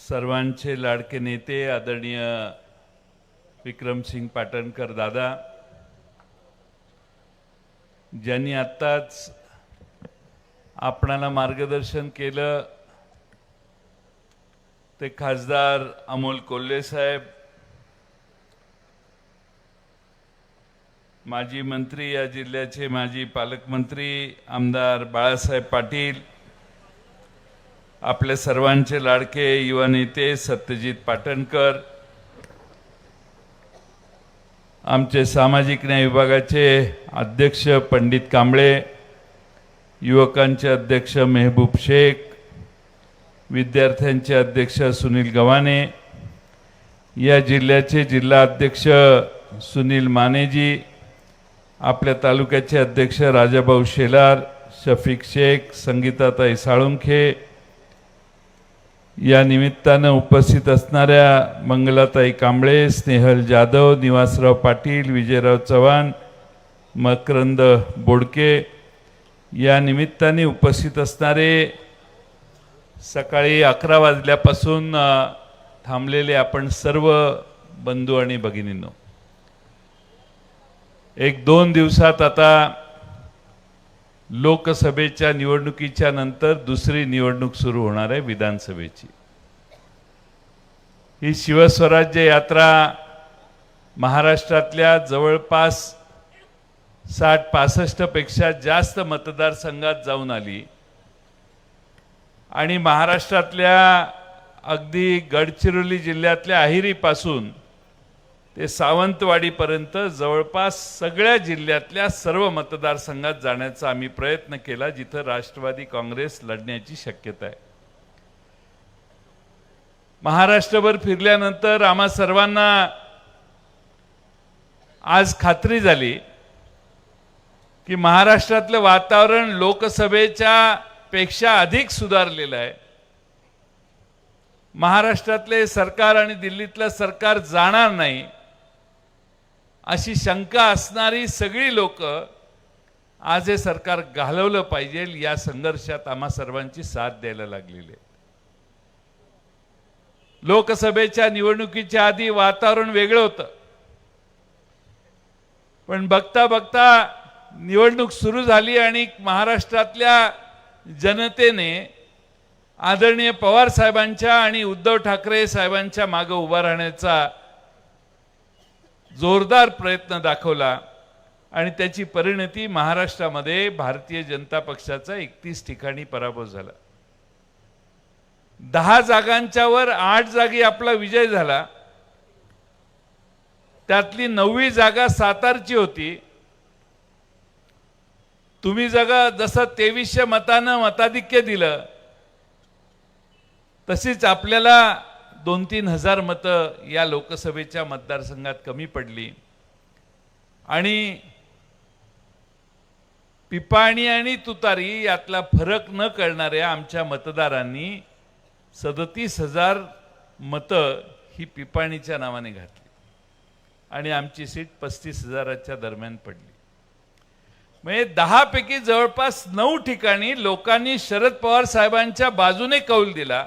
सर्वांचे लाडके नेते आदरणीय विक्रमसिंग पाटणकर दादा, ज्यांनी आत्ताच आपणाला मार्गदर्शन केलं ते खासदार अमोल कोल्हे साहेब, माजी मंत्री या जिल्ह्याचे माजी पालकमंत्री आमदार बाळासाहेब पाटील, आपले सर्वांचे लाडके युवा नेते सत्यजित पाटणकर, आमचे सामाजिक न्याय विभागाचे अध्यक्ष पंडित कांबळे, युवकांचे अध्यक्ष मेहबूब शेख, विद्यार्थ्यांचे अध्यक्ष सुनील गव्हाणे, या जिल्ह्याचे जिल्हा अध्यक्ष सुनील मानेजी, आपल्या तालुक्याचे अध्यक्ष राजाभाऊ शेलार, शफिक शेख, संगीताताई साळुंखे, या निमित्तानं उपस्थित असणाऱ्या मंगलाताई कांबळे, स्नेहल जाधव, निवासराव पाटील, विजयराव चव्हाण, मकरंद बोडके, या निमित्ताने उपस्थित असणारे सकाळी 11 वाजल्यापासून थांबलेले आपण सर्व बंधू आणि भगिनींनो, 1-2 दिवसात आता लोकसभेच्या निवडणुकीच्या नंतर दुसरी निवडणूक सुरू होणार आहे, विधानसभेची। ही शिवस्वराज्य यात्रा महाराष्ट्रातल्या जवळपास 60-65 पेक्षा जास्त मतदारसंघात जाऊन आली आणि महाराष्ट्रातल्या अगदी गडचिरोली जिल्ह्यातल्या अहिरीपासून ते सावंतवाडीपर्यंत जवळपास सगळ्या जिल्ह्यातल्या सर्व मतदारसंघात जाण्याचा आम्ही प्रयत्न केला, जिथं राष्ट्रवादी काँग्रेस लढण्याची शक्यता आहे। महाराष्ट्रभर फिरल्यानंतर आम्हा सर्वांना आज खात्री झाली की महाराष्ट्रातलं वातावरण लोकसभेच्या पेक्षा अधिक सुधारलेलं आहे। महाराष्ट्रातले सरकार आणि दिल्लीतलं सरकार जाणार नाही अशी शंका असणारी सगळी लोक आज हे सरकार घालवलं पाहिजे या संघर्षात आम्हा सर्वांची साथ द्यायला लागलेली आहे। लोकसभेच्या निवडणुकीच्या आधी वातावरण वेगळं होतं, पण बघता बघता निवडणूक सुरू झाली आणि महाराष्ट्रातल्या जनतेने आदरणीय पवार साहेबांच्या आणि उद्धव ठाकरे साहेबांच्या मागे उभा राहण्याचा जोरदार प्रयत्न दाखवला आणि त्याची परिणती महाराष्ट्रामध्ये भारतीय जनता पक्षाचा 31 ठिकाणी पराभव झाला। 10 जागांच्या वर 8 जागी आपला विजय झाला, त्यातली 9वी जागा सातारची होती। तुम्ही जसं 2300 मतानं मताधिक्य दिलं, तशीच आपल्याला 2-3 हजार मतं या लोकसभेच्या मतदारसंघात कमी पडली आणि पिपाणी आणि तुतारी यातला फरक न करणाऱ्या आमच्या मतदारांनी 37,000 मतं ही पिपाणीच्या नावाने घातली आणि आमची सीट 35,000च्या दरम्यान पडली। म्हणजे 10 पैकी जवळपास 9 ठिकाणी लोकांनी शरद पवार साहेबांच्या बाजूने कौल दिला।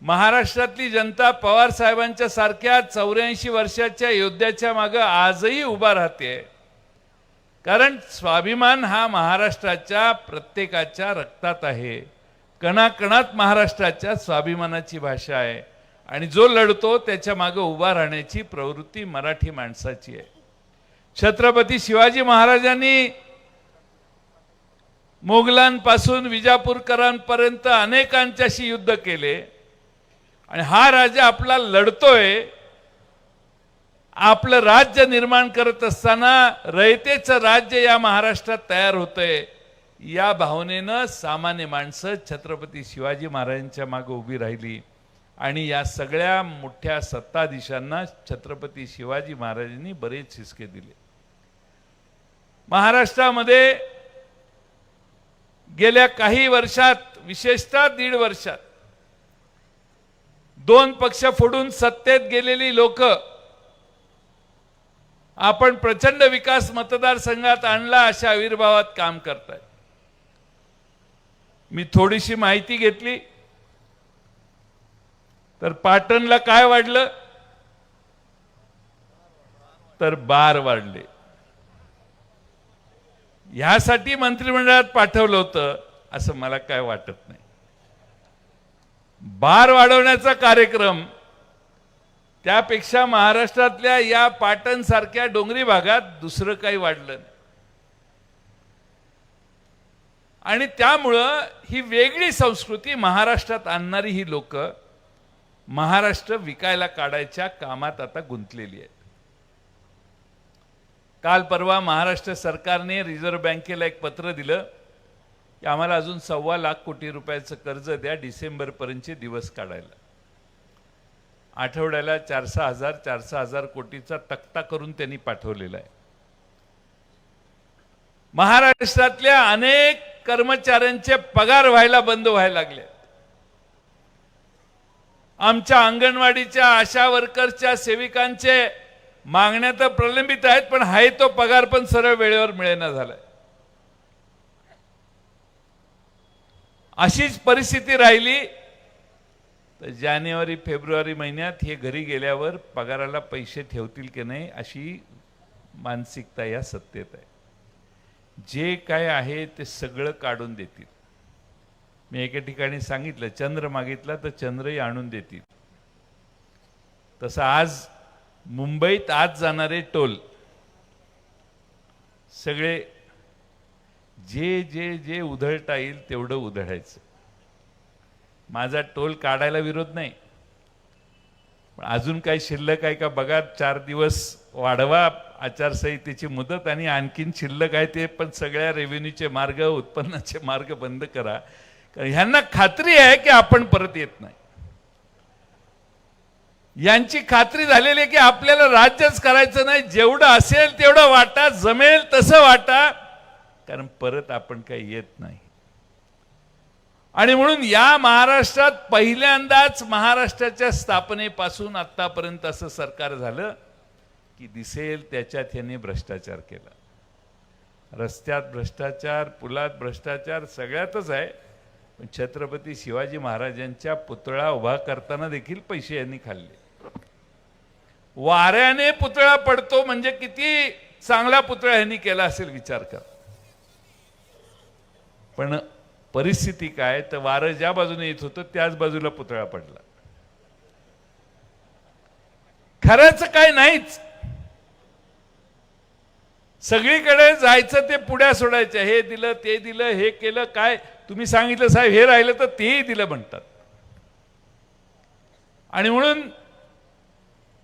महाराष्ट्रातली जनता पवार साहेबांच्या सारख्या 84 वर्षाच्या योद्ध्याच्या मागे आजही उभा राहते, कारण स्वाभिमान हा महाराष्ट्राच्या प्रत्येकाच्या रक्तात आहे। कणाकणात महाराष्ट्राच्या स्वाभिमानाची भाषा आहे आणि जो लढतो त्याच्या मागे उभा राहण्याची प्रवृत्ती मराठी माणसाची आहे। छत्रपती शिवाजी महाराजांनी मोगलांपासून विजापूरकरांपर्यंत अनेकांच्याशी युद्ध केले आणि हा राजा आपला लढतोय, आपलं राज्य निर्माण करत असताना रयतेचं राज्य या महाराष्ट्रात तयार होतंय, या भावनेनं सामान्य माणसं छत्रपती शिवाजी महाराजांच्या मागे उभी राहिली आणि या सगळ्या मोठ्या सत्ताधीशांना छत्रपती शिवाजी महाराजांनी बरेच हिसके दिले। महाराष्ट्रामध्ये गेल्या काही वर्षात, विशेषतः 1.5 वर्षात 2 पक्ष फोडून सत्तेत गेलेली लोक आपण प्रचंड विकास मतदारसंघात आणला अशा आविर्भावात काम करतात। मी थोडीशी माहिती घेतली। तर पाटणला काय वाढलं? तर बार वाढले. ह्यासाठी मंत्रिमंडळात पाठवलं होतं असं मला काय वाटत नाही. बार वाढवण्याचा कार्यक्रम, त्यापेक्षा महाराष्ट्रातल्या या पाटण सारख्या डोंगरी भागात दुसरं काही वाढलं नाही. आणि त्यामुळं ही वेगळी संस्कृती महाराष्ट्रात आणणारी ही लोक महाराष्ट्र विकायला काढायच्या कामात आता गुंतलेली आहेत. काल परवा महाराष्ट्र सरकारने रिझर्व्ह बँकेला एक पत्र दिलं की आम्हाला अजून 1.25 लाख कोटी रुपयाचं कर्ज द्या डिसेंबरपर्यंतचे दिवस काढायला. आठवड्याला 400,000 कोटीचा तक्ता करून त्यांनी पाठवलेला आहे. महाराष्ट्रातल्या अनेक कर्मचाऱ्यांचे पगार व्हायला बंद व्हायला लागले. आमच्या अंगणवाडीच्या आशा वर्कर्सच्या सेविकांचे मागण्या तर प्रलंबित आहेत, पण हाय तो पगार पण सरळ वेळेवर मिळेना झालाय. अशीच परिस्थिती राहिली तर जानेवारी फेब्रुवारी महिन्यात हे घरी गेल्यावर पगाराला पैसे ठेवतील की नाही अशी मानसिकता या सत्तेत आहे. जे काय आहे ते सगळं काढून देतील. मी एके ठिकाणी सांगितलं, चंद्र मागितला तर चंद्रही आणून देतील. तसं आज मुंबईत आज जाणारे टोल सगळे जे जे जे उधळता येईल तेवढं उधळायचं. माझा टोल काढायला विरोध नाही, पण अजून काही शिल्लक आहे का बघा. 4 दिवस वाढवा आचारसंहितेची मुदत आणि आणखीन शिल्लक आहे ते पण सगळ्या रेव्हेन्यूचे मार्ग, उत्पन्नाचे मार्ग बंद करा. कारण ह्यांना खात्री आहे की आपण परत येत नाही. यांची खात्री झालेली आहे की आपल्याला राज्यच करायचं नाही, जेवढं असेल तेवढं वाटा, जमेल तसं वाटा, कारण परत आपण काही येत नाही. आणि म्हणून या महाराष्ट्रात पहिल्यांदाच महाराष्ट्राच्या स्थापनेपासून आतापर्यंत असं सरकार झालं की दिसेल त्याच्यात यांनी भ्रष्टाचार केला. रस्त्यात भ्रष्टाचार, पुलात भ्रष्टाचार सगळ्यातच आहे. पण छत्रपती शिवाजी महाराजांच्या पुतळा उभा करताना देखील पैसे यांनी खाल्ले. वाऱ्याने पुतळा पडतो म्हणजे किती चांगला पुतळा यांनी केला असेल विचार कर. पण परिस्थिती काय, तर वारं ज्या बाजूने येत होतं त्याच बाजूला पुतळा पडला. खरंच काय नाहीच. सगळीकडे जायचं ते पुढ्या सोडायचं. हे दिलं ते दिलं, हे केलं, काय तुम्ही सांगितलं साहेब हे राहिलं तर तेही दिलं म्हणतात. आणि म्हणून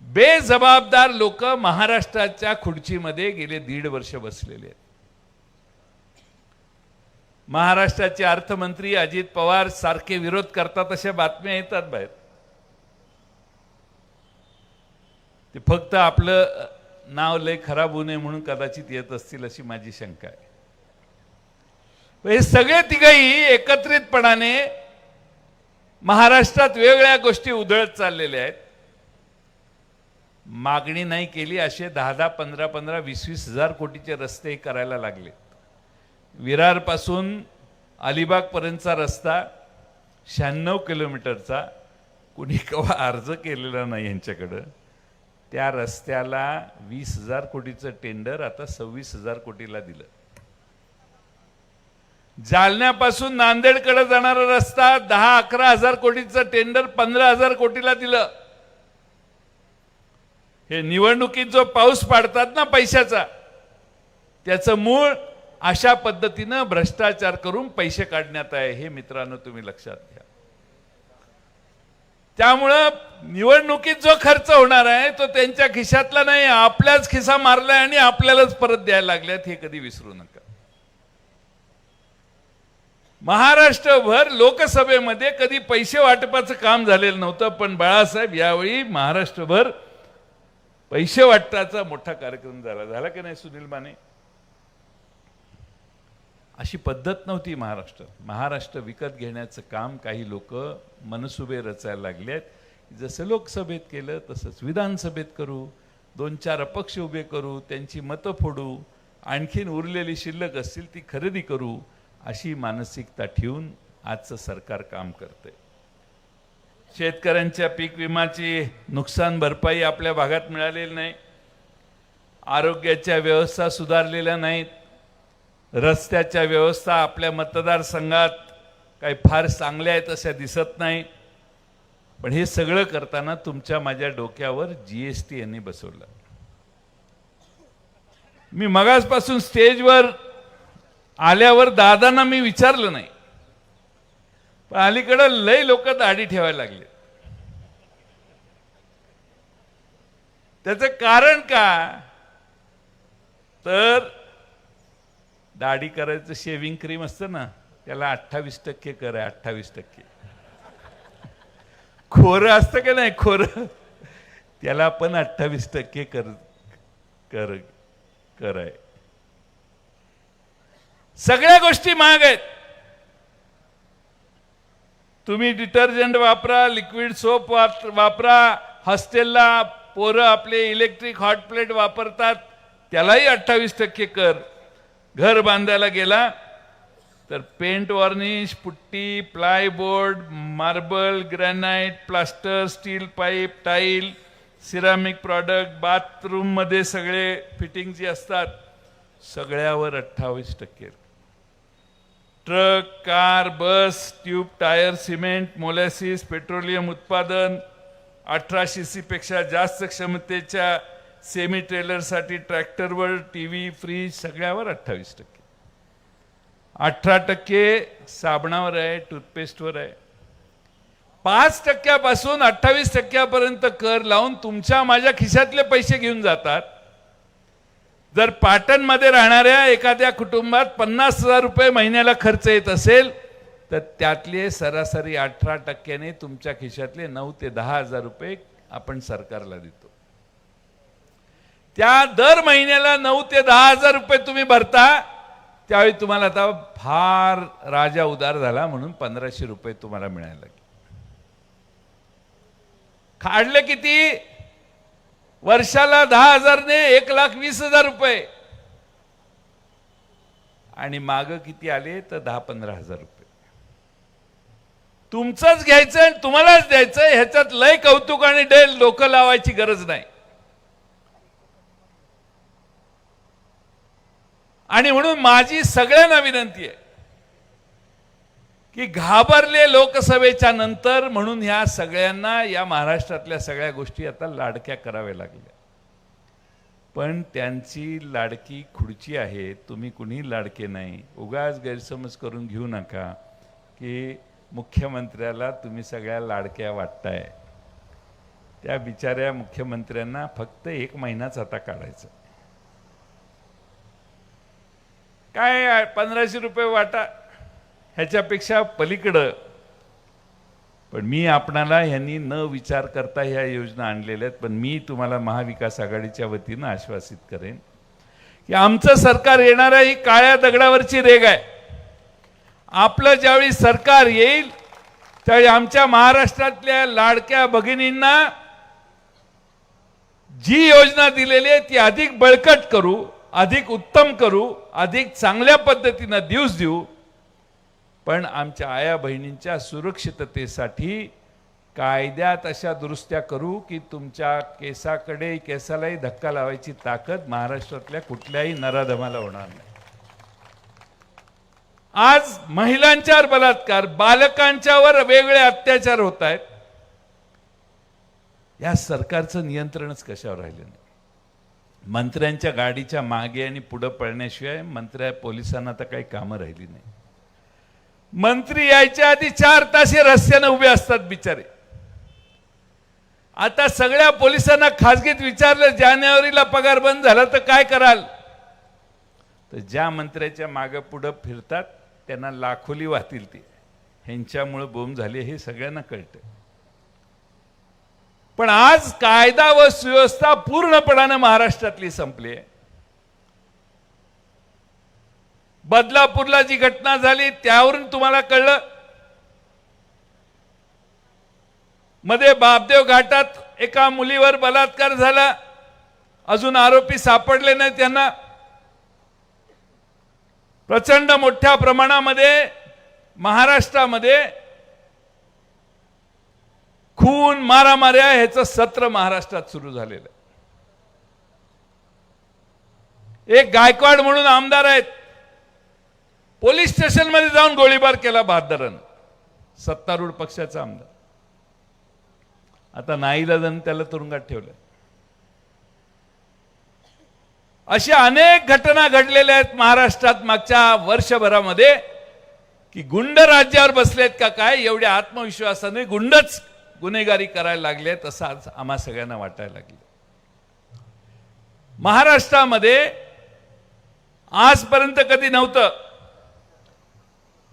बेजबाबदार लोक महाराष्ट्राच्या खुर्चीमध्ये गेले 1.5 वर्ष बसलेले आहेत. महाराष्ट्राचे अर्थमंत्री अजित पवार सारखे विरोध करतात अशा बातम्या येतात बाहेर. ते फक्त आपलं नाव लय खराब होऊ नये म्हणून कदाचित येत असतील अशी माझी शंका आहे. हे सगळे तिघही एकत्रितपणाने महाराष्ट्रात वेगवेगळ्या गोष्टी उधळत चाललेल्या आहेत. मागणी नाही केली असे 10-10, 15-15, 20-20 हजार कोटीचे रस्ते करायला लागले. विरार पासून अलिबाग पर्यंतचा रस्ता 96 किलोमीटरचा, कुणी केव्हा अर्ज केलेला नाही यांच्याकडं. त्या रस्त्याला 20,000 कोटीचं टेंडर आता 26,000 कोटीला दिलं. जालन्यापासून नांदेडकडे जाणारा रस्ता 10-11 हजार कोटीचं टेंडर 15,000 कोटीला दिलं. हे निवडणुकीत जो पाऊस पाडतात ना पैशाचा, त्याचं मूळ अशा पद्धतीनं भ्रष्टाचार करून पैसे काढण्यात आहे. हे मित्रांनो तुम्ही लक्षात घ्या. त्यामुळं निवडणुकीत जो खर्च होणार आहे तो त्यांच्या खिशातला नाही, आपल्याच खिसा मारलाय आणि आपल्यालाच परत द्यायला लागल्यात. हे कधी विसरू नका. महाराष्ट्रभर लोकसभेमध्ये कधी पैसे वाटपाचं काम झालेलं नव्हतं, पण बाळासाहेब यावेळी महाराष्ट्रभर पैसे वाटपाचा मोठा कार्यक्रम झाला की नाही सुनील माने? अशी पद्धत नव्हती महाराष्ट्रात. महाराष्ट्र विकत घेण्याचं काम काही लोक मनसुबे रचायला लागलेत. जसं लोकसभेत केलं तसंच विधानसभेत करू, 2-4 अपक्ष उभे करू, त्यांची मतं फोडू, आणखीन उरलेली शिल्लक असतील ती खरेदी करू, अशी मानसिकता ठेवून आजचं सरकार काम करतंय. शेतकऱ्यांच्या पीक विमाची नुकसान भरपाई आपल्या भागात मिळालेली नाही, आरोग्याच्या व्यवस्था सुधारलेल्या नाहीत, रस्त्याच्या व्यवस्था आपल्या मतदारसंघात काही फार चांगल्या आहेत अशा दिसत नाही. पण हे सगळं करताना तुमच्या माझ्या डोक्यावर जीएसटी यांनी बसवलं. मी मगासपासून स्टेजवर आल्यावर दादांना मी विचारलं नाही, पण अलीकडे लय लोक दाढी ठेवायला लागले. त्याचं कारण का, तर दाढी करायचं शेविंग क्रीम असतं ना, त्याला 28% कर आहे. 28% खोरं असतं का नाही, खोरं त्याला पण 28% कर कर कर आहे. सगळ्या गोष्टी महाग आहेत. तुम्ही डिटर्जंट वापरा, लिक्विड सोप वापरा, हॉस्टेलला पोरं आपले इलेक्ट्रिक हॉट प्लेट वापरतात, त्यालाही 28% कर. घर बांधायला गेला तर paint varnish, putty, plyboard, marble, granite, plaster, steel pipe, tile, ceramic product, bathroom मध्ये सगळे फिटिंग जी असतात सगळ्यावर 28%. Truck, car, bus, tube, tyre, cement, molasses, petroleum उत्पादन, 18 cc पेक्षा जास्त क्षमतेच्या सेमी ट्रेलरसाठी ट्रॅक्टरवर, टीव्ही, फ्रीज सगळ्यावर 28%. 18% साबणावर आहे, टूथपेस्टवर आहे. 5% पासून 28% पर्यंत कर लावून तुमच्या माझ्या खिशातले पैसे घेऊन जातात. जर पाटणमध्ये राहणाऱ्या एखाद्या कुटुंबात 50,000 रुपये महिन्याला खर्च येत असेल तर त्यातले सरासरी 18%ने तुमच्या खिशातले 9 ते 10,000 रुपये आपण सरकारला देतो. त्या दर महिन्याला 9 ते 10,000 रुपये तुम्ही भरता. त्यावेळी तुम्हाला आता फार राजा उदार झाला म्हणून 1500 रुपये तुम्हाला मिळायला लागले. काढले किती, वर्षाला 10,000 ने 1,20,000 रुपये, आणि माग किती आले तर 10-15,000 रुपये. तुमचंच घ्यायचं आणि तुम्हालाच द्यायचं, ह्याच्यात लय कौतुक आणि डेल डोकं लावायची गरज नाही. आणि म्हणून माझी सगळ्यांना विनंती आहे की घाबरले लोकसभेच्या नंतर म्हणून ह्या सगळ्यांना या महाराष्ट्रातल्या सगळ्या गोष्टी आता लाडक्या कराव्या लागल्या. पण त्यांची लाडकी खुर्ची आहे, तुम्ही कुणी लाडके नाही. उगाच गैरसमज करून घेऊ नका की मुख्यमंत्र्याला तुम्ही सगळ्या लाडक्या वाटताय. त्या बिचाऱ्या मुख्यमंत्र्यांना फक्त 1 महिनाच आता काढायचा. काय 1500 रुपये वाटा, ह्याच्यापेक्षा पलीकडं. पण मी आपणाला ह्यांनी न विचार करता ह्या योजना आणलेल्या आहेत. पण मी तुम्हाला महाविकास आघाडीच्या वतीनं आश्वासित करेन की आमचं सरकार येणार आहे, ही काळ्या दगडावरची रेग आहे. आपलं ज्यावेळी सरकार येईल त्यावेळी आमच्या महाराष्ट्रातल्या लाडक्या भगिनींना जी योजना दिलेली आहे ती अधिक बळकट करू, अधिक उत्तम करू, अधिक चांगल्या पद्धतीनं दिवस देऊ. पण आमच्या आया बहिणींच्या सुरक्षिततेसाठी कायद्यात अशा दुरुस्त्या करू की तुमच्या केसालाही धक्का लावायची ताकद महाराष्ट्रातल्या कुठल्याही नराधमाला होणार नाही. आज महिलांच्यावर बलात्कार, बालकांच्यावर वेगळे अत्याचार होत आहेत. या सरकारचं नियंत्रणच कशावर राहिलं नाही. मंत्र्यांच्या गाडीच्या मागे आणि पुढे पळण्याशिवाय पोलिसांना तर काही कामं राहिली नाही. मंत्री यायच्या आधी 4 तास हे रस्त्याने उभे असतात बिचारे. आता सगळ्या पोलिसांना खासगीत विचारलं जानेवारीला पगार बंद झाला तर काय कराल, तर ज्या मंत्र्याच्या मागे पुढे फिरतात त्यांना लाखोली वाहतील. ते ह्यांच्यामुळे बोंब झाली हे सगळ्यांना कळतं. पण आज कायदा व सुव्यवस्था पूर्णपणाने महाराष्ट्रातली संपली आहे. बदलापूरला जी घटना झाली त्यावरून तुम्हाला कळलं. मध्ये बापदेव घाटात एका मुलीवर बलात्कार झाला, अजून आरोपी सापडले नाही. त्यांना प्रचंड मोठ्या प्रमाणामध्ये महाराष्ट्रामध्ये खून मारामाऱ्या ह्याचं सत्र महाराष्ट्रात सुरू झालेलं आहे. एक गायकवाड म्हणून आमदार आहेत, पोलीस स्टेशन मध्ये जाऊन गोळीबार केला बहादरानं, सत्तारूढ पक्षाचा आमदार. आता नाईलाजानं त्याला तुरुंगात ठेवलं. अशा अनेक घटना घडलेल्या आहेत महाराष्ट्रात मागच्या वर्षभरामध्ये की गुंड राज्यावर बसलेत का काय, एवढ्या आत्मविश्वासाने गुंडच गुन्हेगारी करायला लागलेत असं आज आम्हा सगळ्यांना वाटायला लागले. महाराष्ट्रामध्ये आजपर्यंत कधी नव्हतं,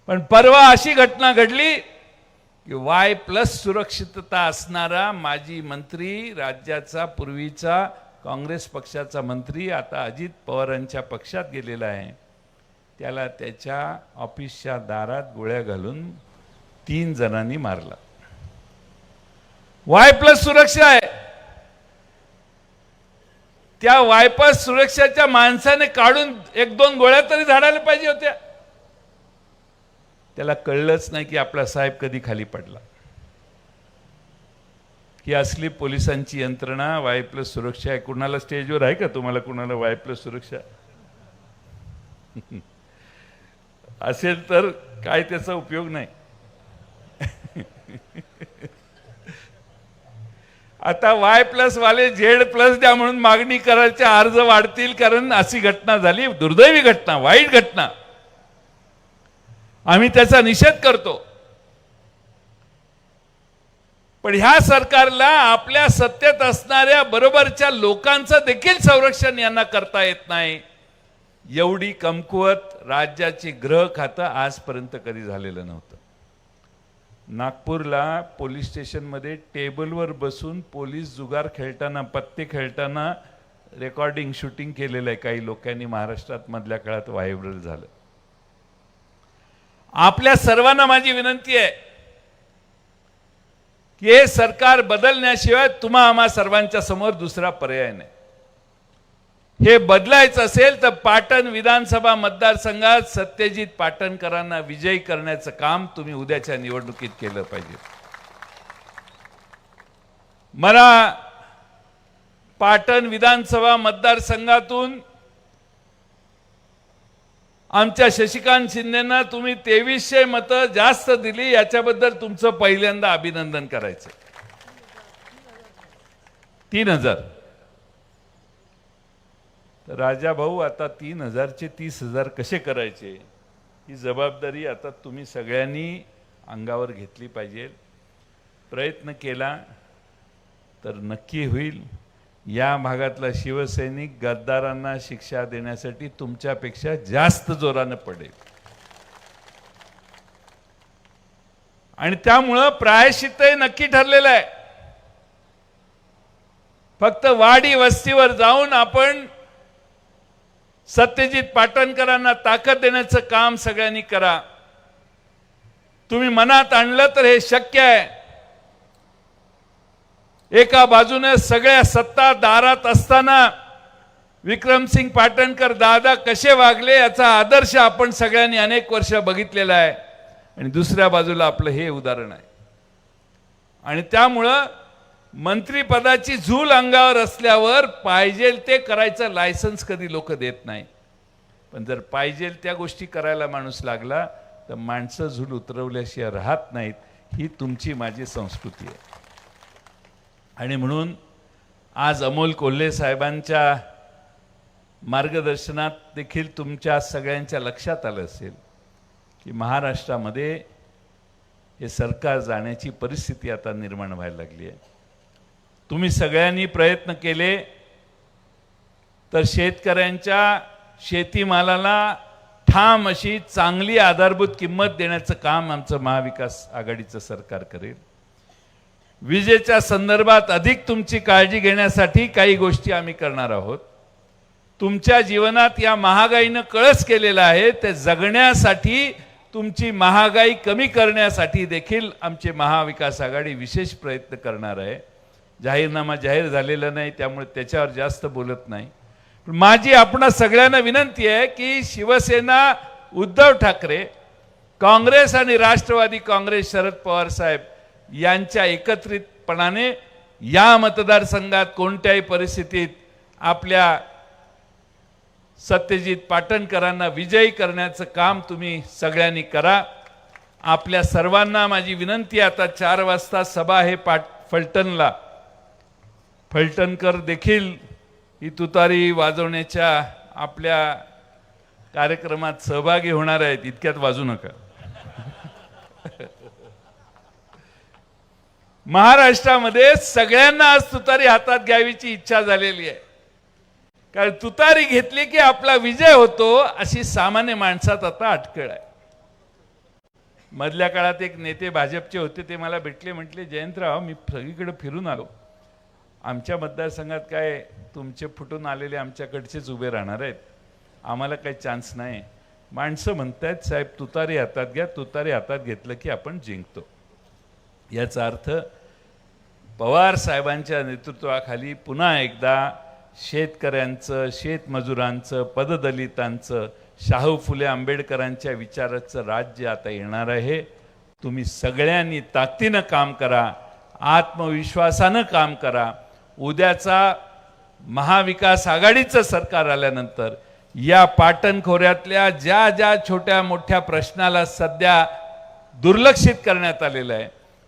पण परवा अशी घटना घडली की Y+ सुरक्षितता असणारा माजी मंत्री, राज्याचा पूर्वीचा काँग्रेस पक्षाचा मंत्री, आता अजित पवारांच्या पक्षात गेलेला आहे, त्याला त्याच्या ऑफिसच्या दारात गोळ्या घालून 3 जणांनी मारला. Y+ सुरक्षा आहे. त्या Y+ सुरक्षाच्या माणसाने काढून 1-2 गोळ्या तरी झाडायला पाहिजे होत्या. त्याला कळलंच नाही की आपला साहेब कधी खाली पडला. ही असली पोलिसांची यंत्रणा, Y+ सुरक्षा आहे. कुणाला स्टेजवर आहे का तुम्हाला, कुणाला Y+ सुरक्षा असेल तर काय त्याचा उपयोग नाही. आता Y+ वाले Z+ द्या म्हणून मागणी करायचे अर्ज वाढतील, कारण अशी घटना झाली, दुर्दैवी घटना, वाईट घटना. आम्ही त्याचा निषेध करतो. पण ह्या सरकारला आपल्या सत्तेत असणाऱ्या बरोबरच्या लोकांचं देखील संरक्षण यांना करता येत नाही. एवढी कमकुवत राज्याची गृह खातं आजपर्यंत कधी झालेलं नव्हतं. नागपूरला पोलीस स्टेशनमध्ये टेबलवर बसून पोलीस जुगार खेळताना, पत्ते खेळताना रेकॉर्डिंग शूटिंग केलेलं आहे काही लोकांनी, महाराष्ट्रात मधल्या काळात व्हायरल झालं. आपल्या सर्वांना माझी विनंती आहे की हे सरकार बदलण्याशिवाय तुम्हा आम्हा सर्वांच्या समोर दुसरा पर्याय नाही. हे बदलायचं असेल तर पाटण विधानसभा मतदारसंघात सत्यजित पाटणकरांना विजयी करण्याचं काम तुम्ही उद्याच्या निवडणुकीत केलं पाहिजे. मला पाटण विधानसभा मतदारसंघातून आमच्या शशिकांत शिंदेंना तुम्ही 2300 मतं जास्त दिली, याच्याबद्दल तुमचं पहिल्यांदा अभिनंदन करायचं. 3000 तर राजा भाऊ, आता 3000चे 30,000 कसे करायचे, ही जबाबदारी आता तुम्ही सगळ्यांनी अंगावर घेतली पाहिजे. प्रयत्न केला तर नक्की होईल. या भागातला शिवसैनिक गद्दारांना शिक्षा देण्यासाठी तुमच्यापेक्षा जास्त जोराने पडेल. आणि त्यामुळं प्रायश्चित्तही नक्की ठरलेलं आहे. फक्त वाडी वस्तीवर जाऊन आपण सत्यजित पाटणकरांना ताकद देण्याचं काम सगळ्यांनी करा. तुम्ही मनात आणलं तर हे शक्य आहे. एका बाजूने सगळ्या सत्ता दारात असताना विक्रमसिंग पाटणकर दादा कसे वागले याचा आदर्श आपण सगळ्यांनी अनेक वर्ष बघितलेला आहे. आणि दुसऱ्या बाजूला आपलं हे उदाहरण आहे. आणि त्यामुळं मंत्रिपदाची झूल अंगावर असल्यावर पाहिजे ते करायचं लायसन्स कधी लोक देत नाही. पण जर पाहिजे त्या गोष्टी करायला माणूस लागला तर माणसं झूल उतरवल्याशिवाय राहत नाहीत. ही तुमची माझी संस्कृती आहे. आणि म्हणून आज अमोल कोल्हे साहेबांच्या मार्गदर्शनात देखील तुमच्या सगळ्यांच्या लक्षात आलं असेल की महाराष्ट्रामध्ये हे सरकार जाण्याची परिस्थिती आता निर्माण व्हायला लागली आहे. तुम्ही सगळ्यांनी प्रयत्न केले तर शेतकऱ्यांच्या शेतीमालाला ठाम अशी चांगली आधारभूत किंमत देण्याचं काम आमचं महाविकास आघाडीचं सरकार करेल. विजेच्या संदर्भात अधिक तुमची काळजी घेण्यासाठी काही गोष्टी आम्ही करणार आहोत. तुमच्या जीवनात या महागाईनं कळस केलेला आहे, ते जगण्यासाठी तुमची महागाई कमी करण्यासाठी देखील आमचे महाविकास आघाडी विशेष प्रयत्न करणार आहे. जाहीरनामा जाहीर झालेला नाही त्यामुळे त्याच्यावर जास्त बोलत नाही. माझी आपणा सगळ्यांना विनंती आहे की शिवसेना उद्धव ठाकरे, काँग्रेस आणि राष्ट्रवादी काँग्रेस शरद पवार साहेब यांच्या एकत्रित निश्चितपणाने या मतदारसंघात कोणत्याही परिस्थितीत आपल्या सत्यजित पाटणकरांना विजयी करण्याचं काम तुम्ही सगळ्यांनी करा। आपल्या सर्वांना माझी विनंती, आता 4 वाजता सभा आहे फलटणला। फलटणकर देखील ही तुतारी वाजवण्याच्या आपल्या कार्यक्रमात सहभागी होणार आहेत, इतक्यात वाजू नका। महाराष्ट्रामध्ये सगळ्यांना आज तुतारी हातात घ्यावीची इच्छा झालेली आहे, कारण तुतारी घेतली की आपला विजय होतो अशी सामान्य माणसात आता अटकळ आहे। मधल्या काळात एक नेते भाजपचे होते, ते मला भेटले, म्हटले जयंतराव मी सगळीकडे फिरून आलो, आमच्या मतदारसंघात काय तुमचे फुटून आलेले आमच्याकडचेच उभे राहणार आहेत, आम्हाला काही चान्स नाही। माणसं म्हणतात साहेब तुतारी हातात घ्या, तुतारी हातात घेतलं की आपण जिंकतो। याचा अर्थ पवार साहेबांच्या नेतृत्वाखाली पुन्हा एकदा शेतकऱ्यांचं, शेतमजुरांचं, पददलितांचं, शाहू फुले आंबेडकरांच्या विचाराचं राज्य आता येणार आहे। तुम्ही सगळ्यांनी ताकदीनं काम करा, आत्मविश्वासानं काम करा। उद्याचा महाविकास आघाडीचं सरकार आल्यानंतर या पाटण खोऱ्यातल्या ज्या ज्या छोट्या मोठ्या प्रश्नाला सध्या दुर्लक्षित करण्यात आलेलं आहे,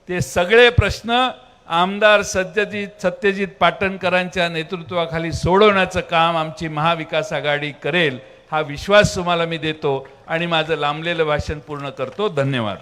ते सगळे प्रश्न आमदार सत्यजित पाटणकरांच्या नेतृत्वाखाली सोडवण्याचं काम आमची महाविकास आघाडी करेल, हा विश्वास तुम्हाला मी देतो आणि माझं लांबलेलं भाषण पूर्ण करतो। धन्यवाद।